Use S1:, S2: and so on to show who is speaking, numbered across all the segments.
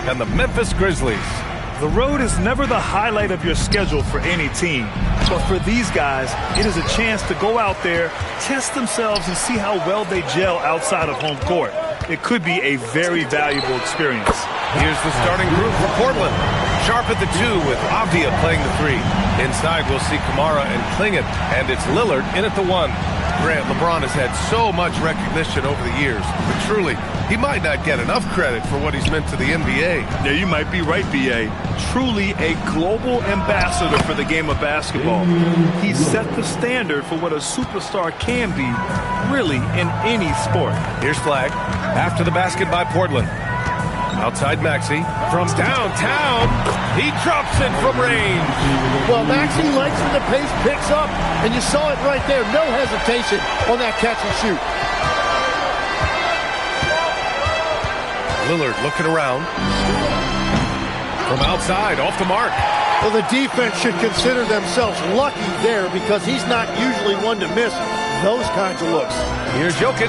S1: and the Memphis Grizzlies.
S2: The road is never the highlight of your schedule for any team. But for these guys, it is a chance to go out there, test themselves, and see how well they gel outside of home court. It could be a very valuable experience.
S1: Here's the starting group for Portland. Sharp at the 2 with Avdia playing the 3. Inside, we'll see Kamara and Clingan, and it's Lillard in at the 1. Grant, LeBron has had so much recognition over the years, but truly, he might not get enough credit for what he's meant to the NBA.
S2: Yeah, you might be right, B.A. Truly a global ambassador for the game of basketball. He set the standard for what a superstar can be, really, in any sport.
S1: Here's Flag. After the basket by Portland. Outside Maxey. From downtown, he drops it from range.
S3: Well, Maxey likes when the pace picks up, and you saw it right there. No hesitation on that catch and shoot.
S1: Lillard looking around. From outside, off the mark.
S3: Well, the defense should consider themselves lucky there because he's not usually one to miss those kinds of looks.
S1: Here's Jokic.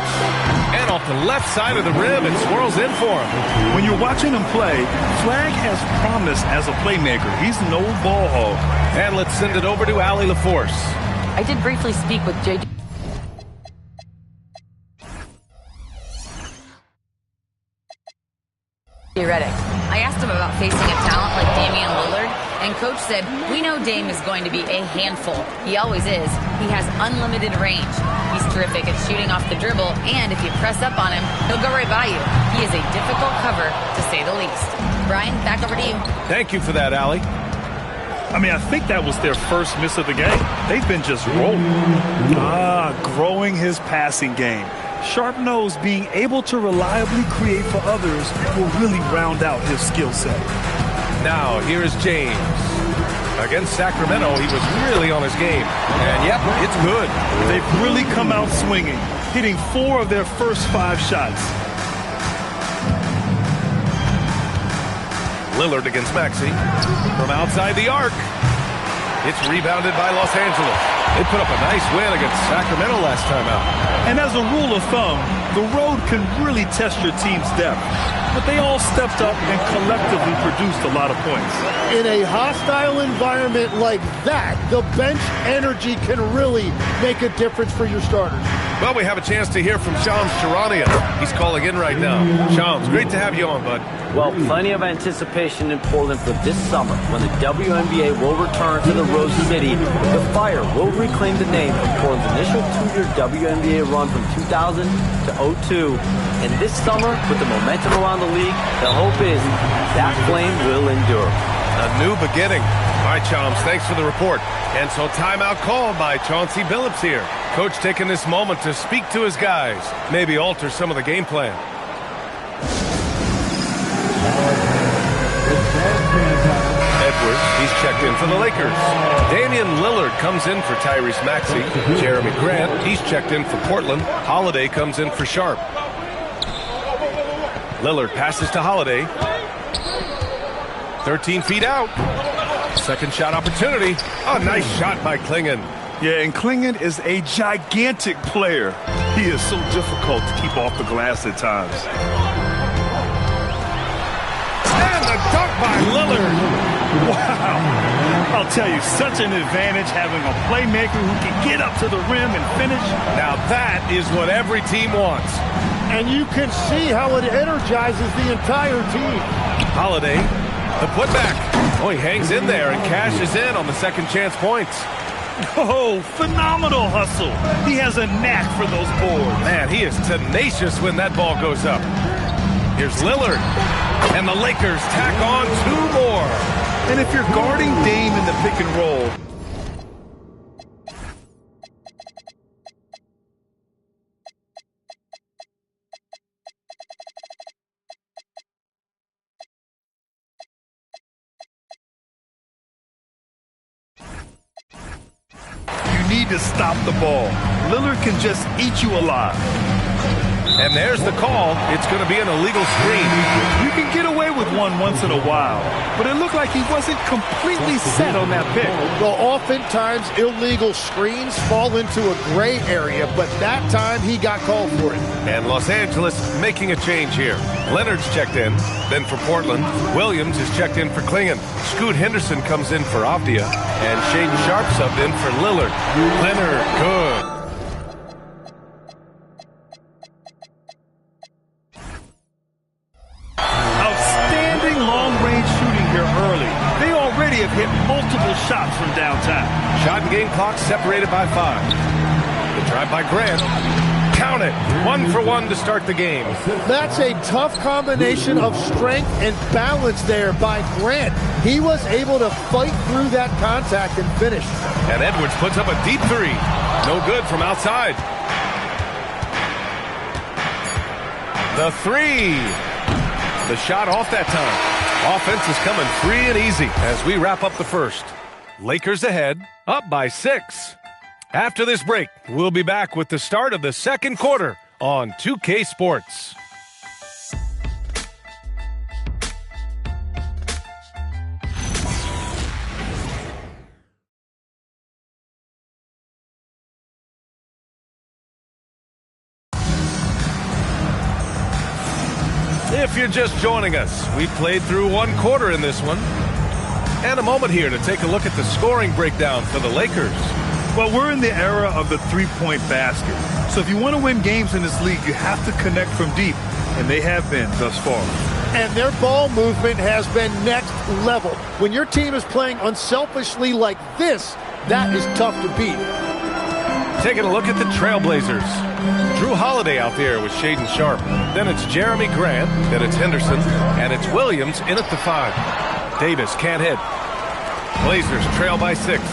S1: And off the left side of the rim, it swirls in for him.
S2: When you're watching him play, Flag has promise as a playmaker. He's no ball hog.
S1: And let's send it over to Allie LaForce.
S4: I did briefly speak with J.J. Redick. I asked him about facing a talent like Damian Lillard, and Coach said, we know Dame is going to be a handful. He always is. He has unlimited range. He's terrific at shooting off the dribble, and if you press up on him, he'll go right by you. He is a difficult cover, to say the least. Brian, back over to you.
S1: Thank you for that, Allie.
S2: I mean, I think that was their first miss of the game. They've been just rolling. Growing his passing game. Sharp knows being able to reliably create for others will really round out his skill set.
S1: Now, here is James. Against Sacramento, he was really on his game. And, yep, it's good.
S2: They've really come out swinging, hitting 4 of their first 5 shots.
S1: Lillard against Maxey. From outside the arc. It's rebounded by Los Angeles. They put up a nice win against Sacramento last time out.
S2: And as a rule of thumb, the road can really test your team's depth. But they all stepped up and collectively produced a lot of points.
S3: In a hostile environment like that, the bench energy can really make a difference for your starters.
S1: Well, we have a chance to hear from Shams Charania. He's calling in right now. Shams, great to have you on, bud.
S5: Well, plenty of anticipation in Portland for this summer when the WNBA will return to the Rose City. The Fire will reclaim the name of Portland's initial 2-year WNBA run from 2000 to 02. And this summer, with the momentum around the league, the hope is that flame will endure.
S1: A new beginning. All right, Shams, thanks for the report. And so timeout called by Chauncey Billups here. Coach taking this moment to speak to his guys, maybe alter some of the game plan. Edwards, he's checked in for the Lakers. Damian Lillard comes in for Tyrese Maxey. Jeremy Grant, he's checked in for Portland. Holiday comes in for Sharp. Lillard passes to Holiday. 13 feet out. Second shot opportunity. A nice shot by Clingan.
S2: Yeah, and Clingan is a gigantic player. He is so difficult to keep off the glass at times.
S1: And the dunk by Lillard.
S2: Wow. I'll tell you, such an advantage having a playmaker who can get up to the rim and finish.
S1: Now that is what every team wants.
S3: And you can see how it energizes the entire team.
S1: Holiday, the putback. Oh, he hangs in there and cashes in on the second chance points.
S2: Oh, phenomenal hustle. He has a knack for those boards.
S1: Man, he is tenacious when that ball goes up. Here's Lillard. And the Lakers tack on 2 more.
S2: And if you're guarding Dame in the pick and roll, need to stop the ball. Lillard can just eat you alive.
S1: And there's the call. It's going to be an illegal screen.
S2: You can get away with one once in a while, but it looked like he wasn't completely set on that pick.
S3: Well, oftentimes illegal screens fall into a gray area, but that time he got called for it.
S1: And Los Angeles making a change here. Leonard's checked in. Then for Portland, Williams is checked in for Klingon. Scoot Henderson comes in for Avdia. And Shaden Sharp subbed in for Lillard. Leonard, good.
S2: Outstanding long-range shooting here early. They already have hit multiple shots from downtown.
S1: Shot and game clock separated by 5. The drive by Grant. Count it. 1 for 1 to start the game.
S3: That's a tough combination of strength and balance there by Grant. He was able to fight through that contact and finish.
S1: And Edwards puts up a deep 3. No good from outside. The 3. The shot off that time. Offense is coming free and easy as we wrap up the first. Lakers ahead, up by 6. After this break, we'll be back with the start of the second quarter on 2K Sports. If you're just joining us, we played through 1 quarter in this one. And a moment here to take a look at the scoring breakdown for the Lakers.
S2: Well, we're in the era of the three-point basket. So if you want to win games in this league, you have to connect from deep, and they have been thus far.
S3: And their ball movement has been next level. When your team is playing unselfishly like this, that is tough to beat.
S1: Taking a look at the Trailblazers. Drew Holiday out there with Shaden Sharp. Then it's Jeremy Grant. Then it's Henderson. And it's Williams in at the 5. Davis can't hit. Blazers trail by 6.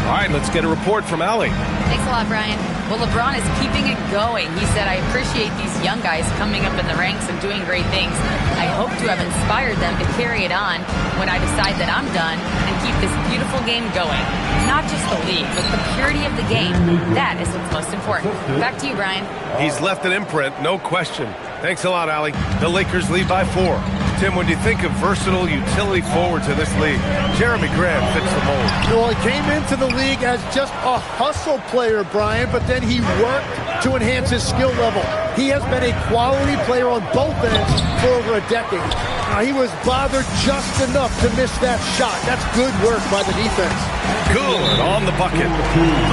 S1: All right, let's get a report from Allie.
S4: Thanks a lot, Brian. Well, LeBron is keeping it going. He said, I appreciate these young guys coming up in the ranks and doing great things. I hope to have inspired them to carry it on when I decide that I'm done and keep this beautiful game going. Not just the league, but the purity of the game. That is what's most important. Back to you, Brian.
S1: He's left an imprint, no question. Thanks a lot, Allie. The Lakers lead by 4. Tim, when you think of versatile utility forwards in this league, Jeremy Grant fits the mold.
S3: Well, he came into the league as just a hustle player, Brian, but then he worked to enhance his skill level. He has been a quality player on both ends for over a decade. Now, he was bothered just enough to miss that shot. That's good work by the defense.
S1: Good on the bucket.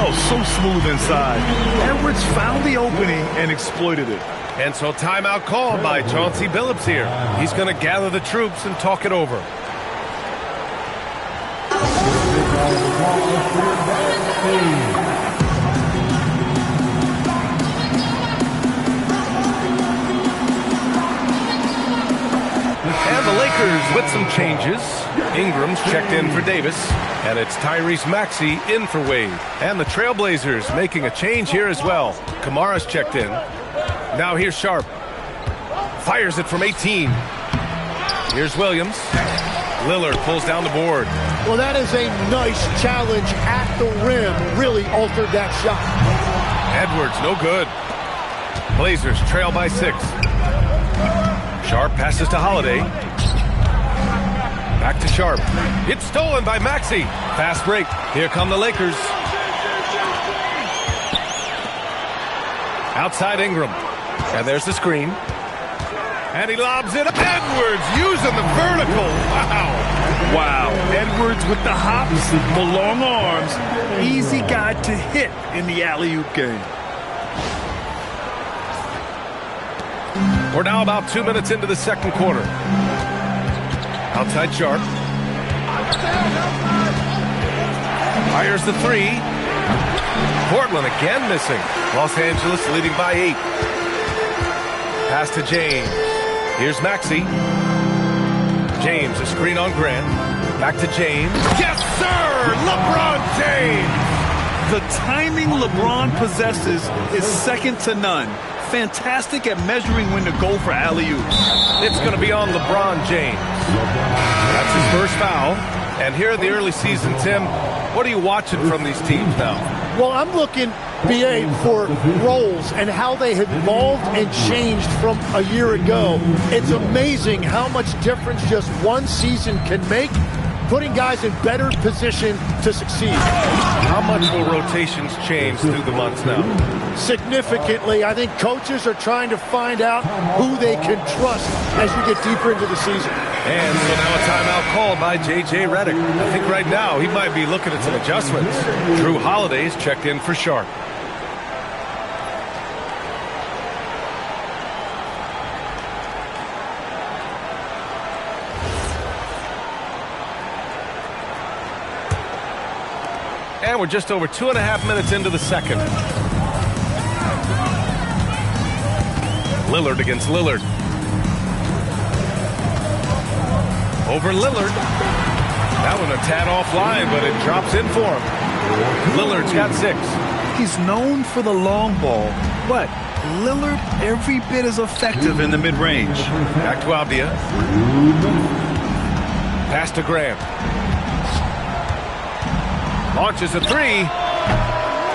S2: Oh, so smooth inside. Edwards found the opening and exploited it.
S1: And so timeout called by Chauncey Billups here. He's going to gather the troops and talk it over. And the Lakers with some changes. Ingram's checked in for Davis. And it's Tyrese Maxey in for Wade. And the Trailblazers making a change here as well. Kamara's checked in. Now here's Sharp. Fires it from 18. Here's Williams. Lillard pulls down the board.
S3: Well, that is a nice challenge at the rim. Really altered that shot.
S1: Edwards, no good. Blazers trail by 6. Sharp passes to Holiday. Back to Sharp. It's stolen by Maxey. Fast break. Here come the Lakers. Outside Ingram. And there's the screen. And he lobs it up. Edwards using the vertical. Wow.
S2: Wow. Edwards with the hops, the long arms. Easy guy to hit in the alley-oop game.
S1: We're now about 2 minutes into the second quarter. Outside Sharp. Fires the 3. Portland again missing. Los Angeles leading by 8. Pass to James. Here's Maxey. James, a screen on Grant. Back to James. Yes, sir! LeBron James!
S2: The timing LeBron possesses is second to none. Fantastic at measuring when to go for alley-oops.
S1: It's going to be on LeBron James. That's his first foul. And here in the early season, Tim, what are you watching from these teams now?
S3: Well, I'm looking, BA, for roles and how they have evolved and changed from a year ago. It's amazing how much difference just one season can make, putting guys in better position to succeed.
S1: How much will rotations change through the months now?
S3: Significantly. I think coaches are trying to find out who they can trust as you get deeper into the season.
S1: And so now a timeout called by J.J. Redick. I think right now he might be looking at some adjustments. Drew Holiday's checked in for Sharp. And we're just over 2.5 minutes into the second. Lillard against Lillard. Over Lillard. That one a tad offline, but it drops in for him. Lillard's got 6.
S2: He's known for the long ball, but Lillard every bit as effective in the mid-range.
S1: Back to Avdia. Pass to Graham. Launches a 3.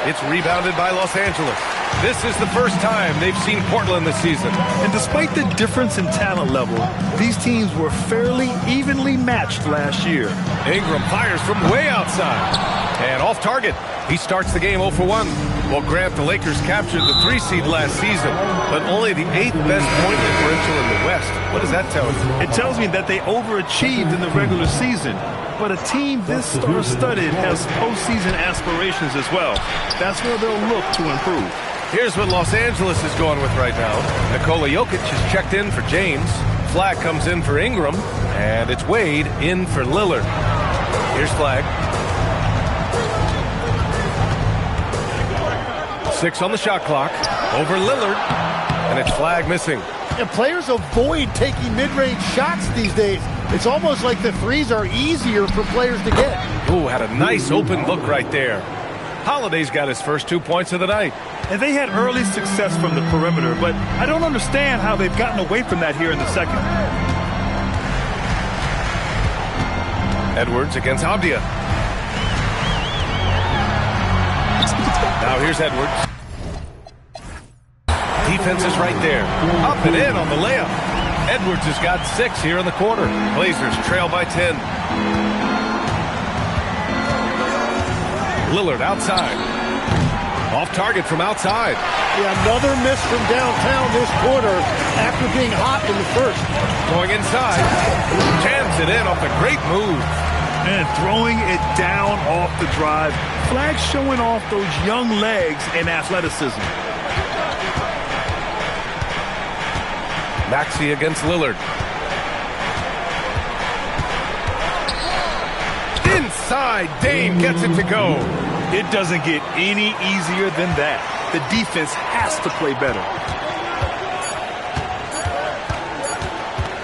S1: It's rebounded by Los Angeles. This is the first time they've seen Portland this season.
S2: And despite the difference in talent level, these teams were fairly evenly matched last year.
S1: Ingram fires from way outside. And off target. He starts the game 0 for 1. Well, Grant, the Lakers captured the 3 seed last season, but only the 8th best point differential in the West. What does that tell you?
S2: It tells me that they overachieved in the regular season. But a team this star-studded has postseason aspirations as well. That's where they'll look to improve.
S1: Here's what Los Angeles is going with right now. Nikola Jokic has checked in for James. Flag comes in for Ingram. And it's Wade in for Lillard. Here's Flag. 6 on the shot clock. Over Lillard. And it's Flag missing.
S3: And players avoid taking mid-range shots these days. It's almost like the threes are easier for players to get.
S1: Ooh, had a nice open look right there. Holiday's got his first 2 points of the night.
S2: And they had early success from the perimeter, but I don't understand how they've gotten away from that here in the second.
S1: Edwards against Avdia. Now here's Edwards. Defense is right there. Up and in on the layup. Edwards has got 6 here in the quarter. Blazers trail by 10. Lillard outside. Off target from outside.
S3: Yeah, another miss from downtown this quarter after being hot in the first.
S1: Going inside. Jams it in off a great move.
S2: And throwing it down off the drive. Flag showing off those young legs and athleticism.
S1: Maxey against Lillard. Inside, Dame gets it to go.
S2: It doesn't get any easier than that. The defense has to play better.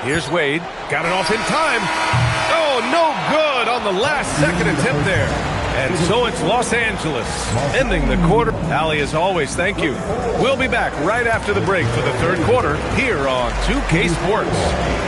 S1: Here's Wade. Got it off in time. Oh, no good on the last second attempt there. And so it's Los Angeles ending the quarter. Allie, as always, thank you. We'll be back right after the break for the third quarter here on 2K Sports.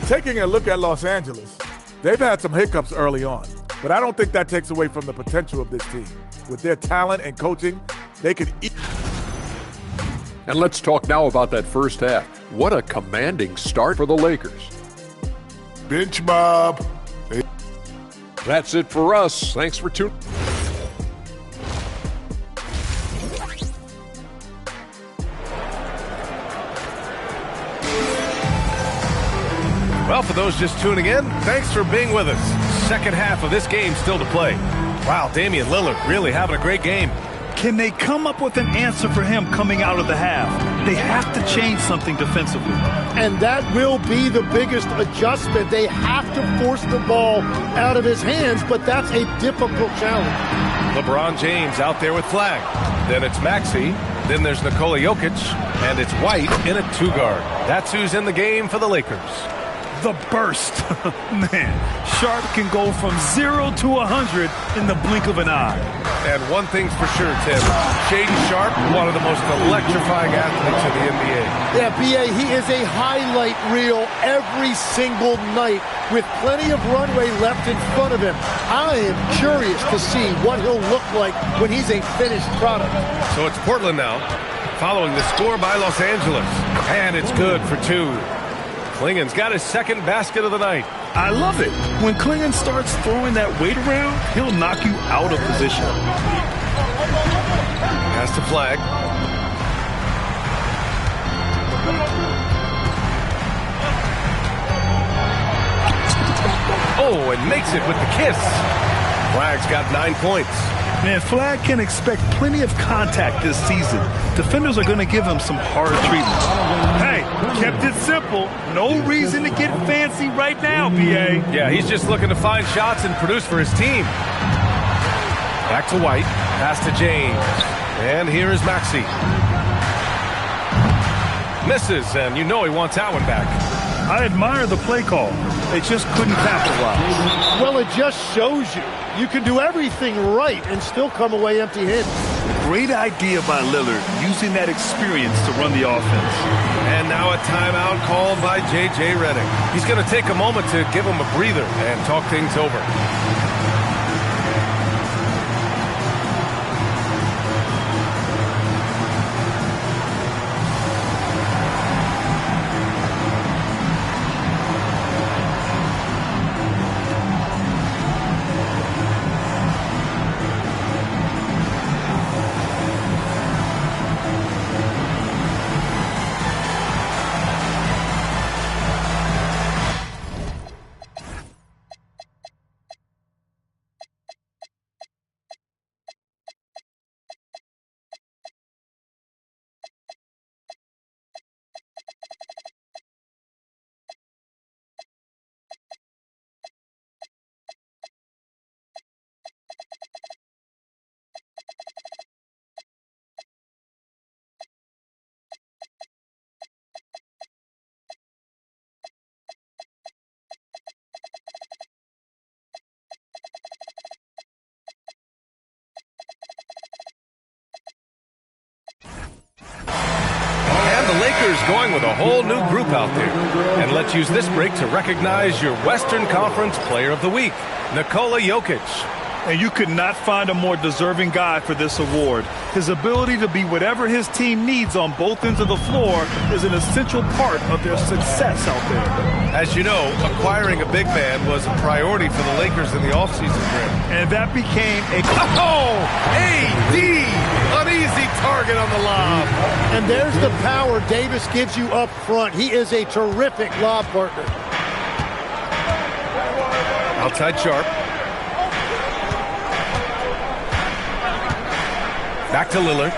S6: Taking a look at Los Angeles, they've had some hiccups early on, but I don't think that takes away from the potential of this team. With their talent and coaching, they could eat.
S7: And let's talk now about that first half. What a commanding start for the Lakers.
S6: Bench mob.
S7: That's it for us. Thanks for tuning.
S1: Well, for those just tuning in, thanks for being with us. Second half of this game still to play. Wow, Damian Lillard really having a great game.
S2: Can they come up with an answer for him coming out of the half? They have to change something defensively.
S3: And that will be the biggest adjustment. They have to force the ball out of his hands, but that's a difficult challenge.
S1: LeBron James out there with Flag. Then it's Maxey. Then there's Nikola Jokic. And it's White in a 2-guard. That's who's in the game for the Lakers.
S2: the burst. Man, Sharp can go from 0 to 100 in the blink of an eye.
S1: And one thing's for sure, Tim. Shaedon Sharpe, one of the most electrifying athletes in the NBA.
S3: Yeah, B.A., he is a highlight reel every single night with plenty of runway left in front of him. I am curious to see what he'll look like when he's a finished product.
S1: So it's Portland now, following the score by Los Angeles. And it's good for 2. Klingen's got his second basket of the night.
S2: I love it. When Klingen starts throwing that weight around, he'll knock you out of position.
S1: Has to flag. Oh, and makes it with the kiss. Flag's got 9 points.
S2: Man, Flag can expect plenty of contact this season. Defenders are going to give him some hard treatment. Hey, kept it simple. No reason to get fancy right now, B.A.
S1: Yeah, he's just looking to find shots and produce for his team. Back to White. Pass to James. And here is Maxey. Misses, and you know he wants that one back.
S2: I admire the play call. They just couldn't capitalize.
S3: Well, it just shows you. You can do everything right and still come away empty-handed.
S2: Great idea by Lillard, using that experience to run the offense.
S1: And now a timeout called by J.J. Redick. He's going to take a moment to give him a breather and talk things over. Going with a whole new group out there. And let's use this break to recognize your Western Conference Player of the Week, Nikola Jokic.
S2: And you could not find a more deserving guy for this award. His ability to be whatever his team needs on both ends of the floor is an essential part of their success out there.
S1: As you know, acquiring a big man was a priority for the Lakers in the offseason.
S2: And that became a...
S1: Oh! A.D. An easy target on the lob.
S3: And there's the power Davis gives you up front. He is a terrific lob partner.
S1: Outside Sharp. Back to Lillard.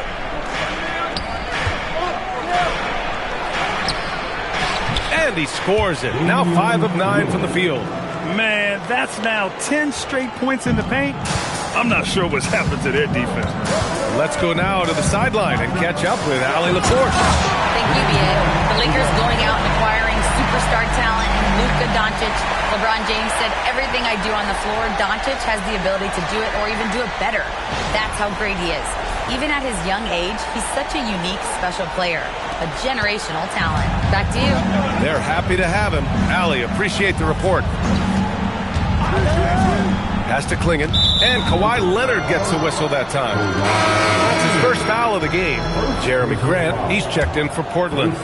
S1: And he scores it. Now 5 of 9 from the field.
S2: Man, that's now 10 straight points in the paint. I'm not sure what's happened to their defense.
S1: Let's go now to the sideline and catch up with Allie LaForce.
S4: Thank you, B.A. The Lakers going out and acquiring superstar talent in Luka Doncic. LeBron James said, everything I do on the floor, Doncic has the ability to do it or even do it better. That's how great he is. Even at his young age, he's such a unique, special player. A generational talent. Back to you.
S1: They're happy to have him. Allie, appreciate the report. Pass to Klingen. And Kawhi Leonard gets a whistle that time. That's his first foul of the game. Jeremy Grant, he's checked in for Portland.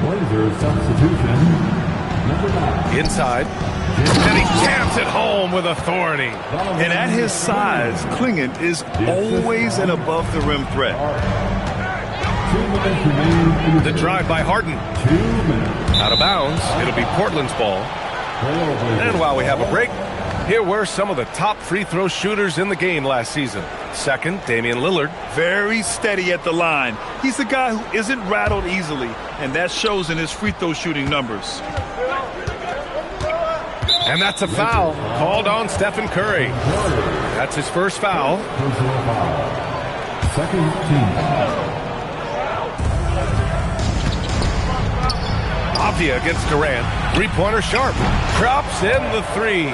S8: Blazers substitution, number 9.
S1: Inside. And he jams it home with authority.
S2: And at his size, Klingen is always an above-the-rim threat.
S8: 2 minutes remaining.
S1: The drive by Harden.
S8: 2 minutes.
S1: Out of bounds. It'll be Portland's ball. And while we have a break, here were some of the top free throw shooters in the game last season. Second, Damian Lillard.
S2: Very steady at the line. He's the guy who isn't rattled easily, and that shows in his free throw shooting numbers.
S1: And that's a foul called on Stephen Curry. That's his first foul.
S8: Second team.
S1: Avdia against Durant. Three-pointer Sharp. Drops in the three.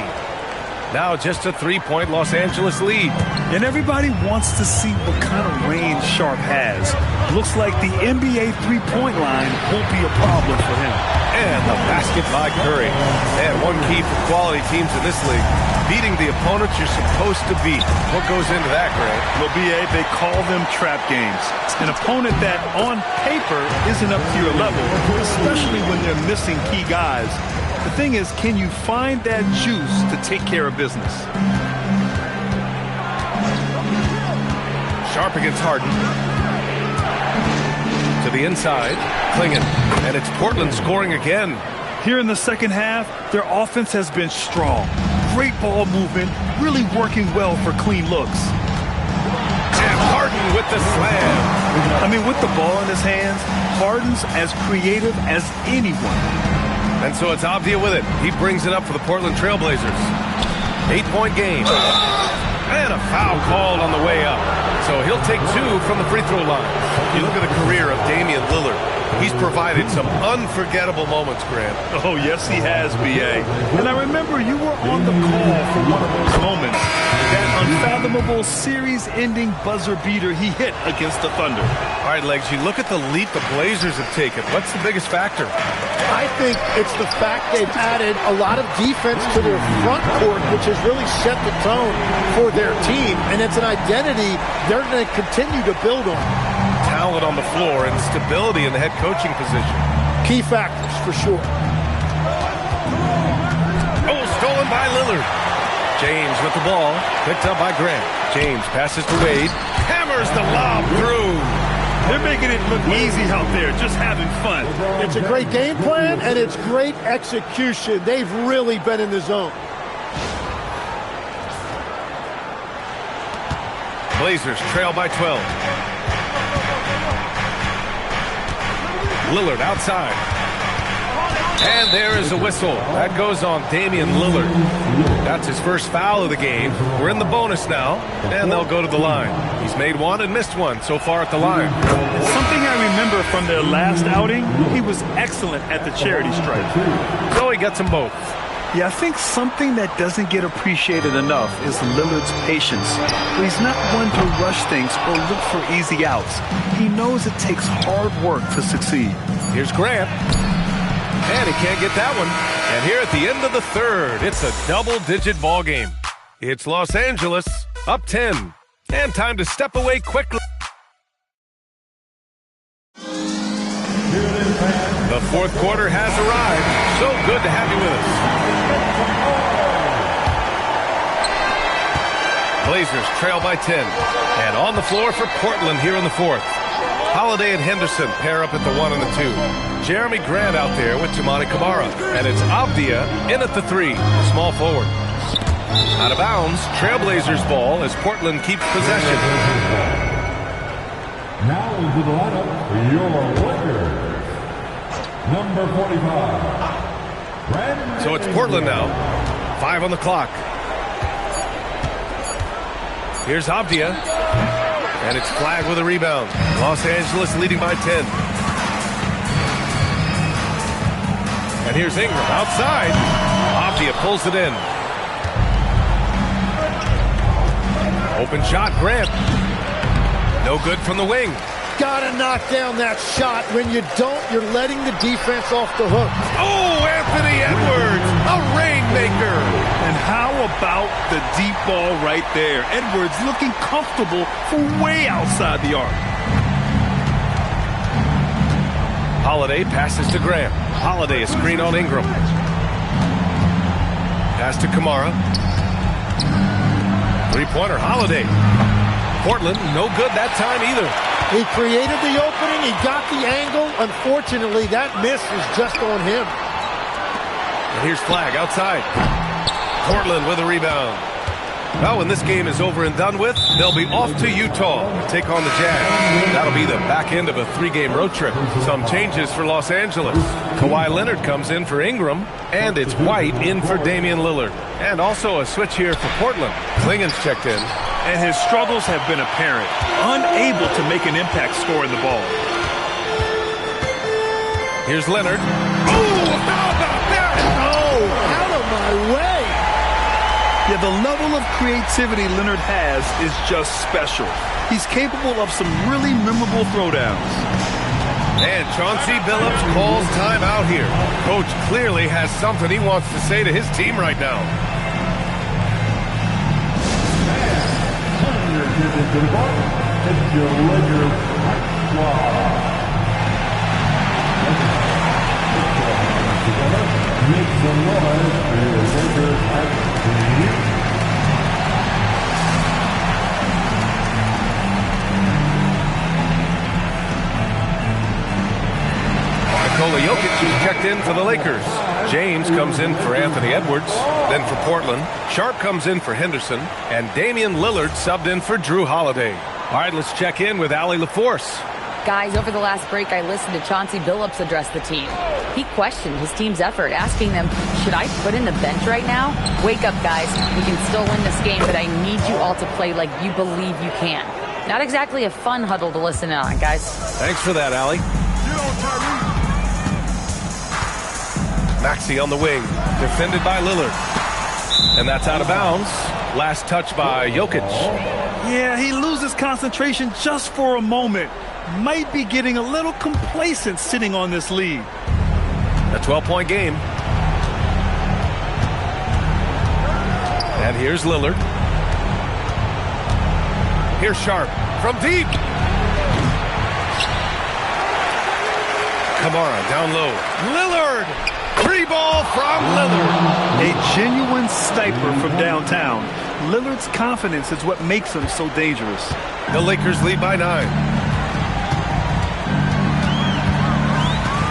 S1: Now just a three-point Los Angeles lead.
S2: And everybody wants to see what kind of range Sharp has. Looks like the NBA three-point line won't be a problem for him.
S1: And the basket by Curry. And one key for quality teams in this league, beating the opponents you're supposed to beat. What goes into that, Grant?
S2: Well, B.A., they call them trap games. An opponent that on paper isn't up to your level, especially when they're missing key guys. The thing is, can you find that juice to take care of business?
S1: Sharp against Harden. To the inside, Clingan. And it's Portland scoring again.
S2: Here in the second half, their offense has been strong. Great ball movement, really working well for clean looks.
S1: And Harden with the slam.
S2: I mean, with the ball in his hands, Harden's as creative as anyone.
S1: And so it's Avdia with it. He brings it up for the Portland Trailblazers. 8-point game. And a foul called on the way up. So he'll take two from the free throw line. You look at the career of Damian Lillard. He's provided some unforgettable moments, Grant.
S2: Oh, yes, he has, B.A. And I remember you were on the call for one of those moments. That unfathomable series-ending buzzer beater he hit against the Thunder.
S1: All right, Legs, you look at the leap the Blazers have taken. What's the biggest factor?
S3: I think it's the fact they've added a lot of defense to their front court, which has really set the tone for their team. And it's an identity they're going to continue to build on.
S1: Talent on the floor and stability in the head coaching position.
S3: Key factors, for sure.
S1: Oh, stolen by Lillard. James with the ball. Picked up by Grant. James passes to Wade. Hammers the lob through.
S2: They're making it look easy out there, just having fun.
S3: It's a great game plan, and it's great execution. They've really been in the zone.
S1: Blazers trail by 12. Lillard outside. And there is a whistle. That goes on Damian Lillard. That's his first foul of the game. We're in the bonus now, and they'll go to the line. He's made one and missed one so far at the line.
S2: Something I remember from their last outing, he was excellent at the charity stripe.
S1: So he gets them both.
S2: Yeah, I think something that doesn't get appreciated enough is Lillard's patience. He's not one to rush things or look for easy outs. He knows it takes hard work to succeed.
S1: Here's Grant. And he can't get that one. And here at the end of the third, it's a double-digit ball game. It's Los Angeles up 10. And time to step away quickly. The fourth quarter has arrived. So good to have you with us. Blazers trail by 10. And on the floor for Portland here in the fourth. Holiday and Henderson pair up at the 1 and the 2. Jeremy Grant out there with Toumani Camara. And it's Avdia in at the 3, small forward. Out of bounds, Trailblazers ball as Portland keeps possession.
S8: Now into the lineup for your Lakers. Number 45.
S1: So it's Portland now. 5 on the clock. Here's Avdia. And it's flagged with a rebound. Los Angeles leading by 10. And here's Ingram outside. Avdia pulls it in. Open shot, Grant. No good from the wing.
S3: Gotta knock down that shot. When you don't, you're letting the defense off the hook.
S1: Oh, Anthony Edwards, a rainmaker.
S2: And how about the deep ball right there? Edwards looking comfortable from way outside the arc.
S1: Holiday passes to Grant. Holiday, a screen on Ingram. Pass to Camara. Three-pointer, Holiday. Portland, no good that time either.
S3: He created the opening. He got the angle. Unfortunately, that miss was just on him.
S1: And here's Flag outside. Portland with a rebound. Well, when this game is over and done with, they'll be off to Utah to take on the Jazz. That'll be the back end of a 3-game road trip. Some changes for Los Angeles. Kawhi Leonard comes in for Ingram, and it's White in for Damian Lillard. And also a switch here for Portland. Clingan's checked in.
S2: And his struggles have been apparent. Unable to make an impact scoring the ball.
S1: Here's Leonard. Oh, how about that?
S3: Oh, out of my way.
S2: Yeah, the level of creativity Leonard has is just special. He's capable of some really memorable throwdowns.
S1: And Chauncey Billups calls timeout here. Coach clearly has something he wants to say to his team right now.
S8: It's your Lakers squad. Make some noise for your Lakers team.
S1: Nikola Jokic is checked in for the Lakers. James comes in for Anthony Edwards, then for Portland. Sharp comes in for Henderson, and Damian Lillard subbed in for Drew Holiday. All right, let's check in with Allie LaForce.
S4: Guys, over the last break, I listened to Chauncey Billups address the team. He questioned his team's effort, asking them, should I put in the bench right now? Wake up, guys. We can still win this game, but I need you all to play like you believe you can. Not exactly a fun huddle to listen on, guys.
S1: Thanks for that, Allie. Maxey on the wing, defended by Lillard. And that's out of bounds. Last touch by Jokic.
S2: Yeah, he loses concentration just for a moment. Might be getting a little complacent sitting on this lead.
S1: A 12-point game. And here's Lillard. Here's Sharp from deep. Kamara down low. Lillard! Free ball from Lillard.
S2: A genuine sniper from downtown. Lillard's confidence is what makes him so dangerous.
S1: The Lakers lead by 9.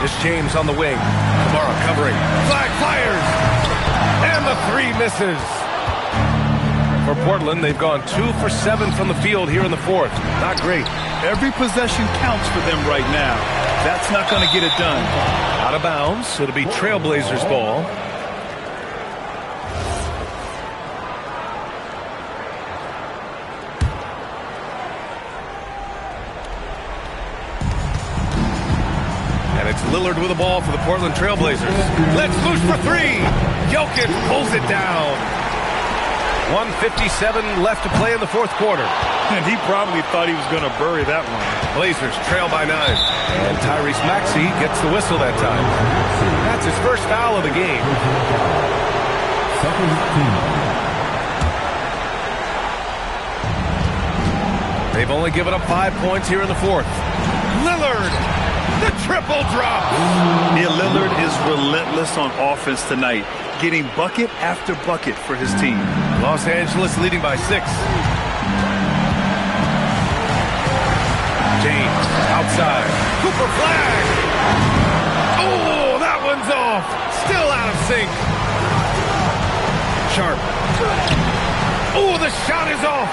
S1: It's James on the wing. Kamara covering. Flag fires. And the 3 misses. For Portland, they've gone 2 for 7 from the field here in the 4th. Not great.
S2: Every possession counts for them right now. That's not going to get it done.
S1: Out of bounds. It'll be Trailblazers ball. And it's Lillard with the ball for the Portland Trailblazers. Let's loose for 3. Jokic pulls it down. 1:57 left to play in the 4th quarter.
S2: And he probably thought he was going to bury that one.
S1: Blazers trail by 9. And Tyrese Maxey gets the whistle that time. That's his first foul of the game. They've only given up 5 points here in the 4th. Lillard, the triple drop.
S2: Yeah, Lillard is relentless on offense tonight, getting bucket after bucket for his team.
S1: Los Angeles leading by 6. James outside. Cooper flag. Oh, that one's off. Still out of sync. Sharp. Oh, the shot is off.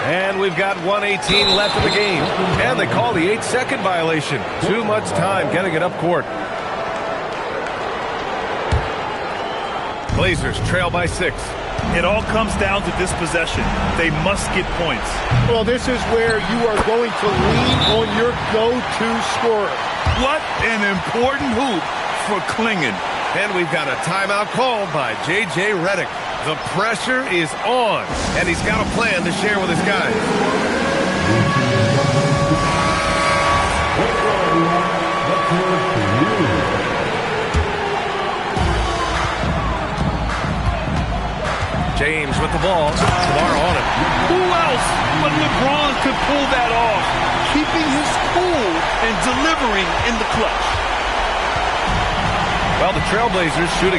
S1: And we've got 1:18 left in the game. And they call the 8-second violation. Too much time getting it up court. Blazers trail by 6.
S2: It all comes down to this possession. They must get points.
S3: Well, this is where you are going to lean on your go-to scorer.
S2: What an important hoop for Klingon.
S1: And we've got a timeout called by J.J. Redick. The pressure is on, and he's got a plan to share with his guys. James with the ball. Kamara on it.
S2: Who else but LeBron could pull that off? Keeping his cool and delivering in the clutch.
S1: Well, the Trailblazers shooting